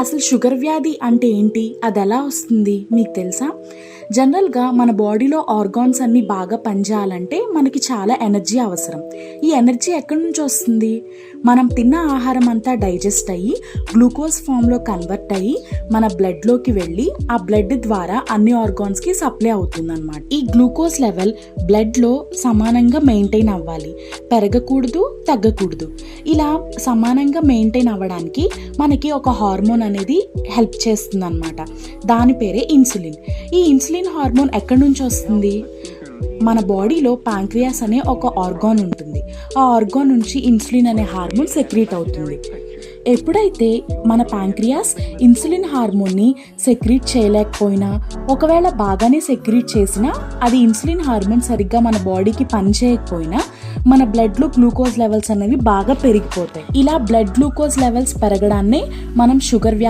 అసలు షుగర్ వ్యాధి అంటే ఏంటి? అది ఎలా వస్తుంది మీకు తెలుసా? జనరల్గా మన బాడీలో ఆర్గాన్స్ అన్నీ బాగా పనిచేయాలంటే మనకి చాలా ఎనర్జీ అవసరం. ఈ ఎనర్జీ ఎక్కడి నుంచి వస్తుంది? మనం తిన్న ఆహారం అంతా డైజెస్ట్ అయ్యి గ్లూకోజ్ ఫామ్లో కన్వర్ట్ అయ్యి మన బ్లడ్లోకి వెళ్ళి ఆ బ్లడ్ ద్వారా అన్ని ఆర్గాన్స్కి సప్లై అవుతుందన్నమాట. ఈ గ్లూకోజ్ లెవెల్ బ్లడ్లో సమానంగా మెయింటైన్ అవ్వాలి, పెరగకూడదు, తగ్గకూడదు. ఇలా సమానంగా మెయింటైన్ అవ్వడానికి మనకి ఒక హార్మోన్ అనేది హెల్ప్ చేస్తుంది అనమాట. దాని పేరే ఇన్సులిన్. ఈ ఇన్సులిన్ హార్మోన్ ఎక్కడి నుంచి వస్తుంది? మన బాడీలో ప్యాంక్రియాస్ అనే ఒక ఆర్గాన్ ఉంటుంది. ఆ ఆర్గాన్ నుంచి ఇన్సులిన్ అనే హార్మోన్ సెక్రీట్ అవుతుంది. ఎప్పుడైతే మన ప్యాంక్రియాస్ ఇన్సులిన్ హార్మోన్ని సెక్రీట్ చేయలేకపోయినా, ఒకవేళ బాగానే సెక్రీట్ చేసినా అది ఇన్సులిన్ హార్మోన్ సరిగ్గా మన బాడీకి పనిచేయకపోయినా మన బ్లడ్లో గ్లూకోజ్ లెవెల్స్ అనేవి బాగా పెరిగిపోతాయి. ఇలా బ్లడ్ గ్లూకోజ్ లెవెల్స్ పెరగడాన్నే మనం షుగర్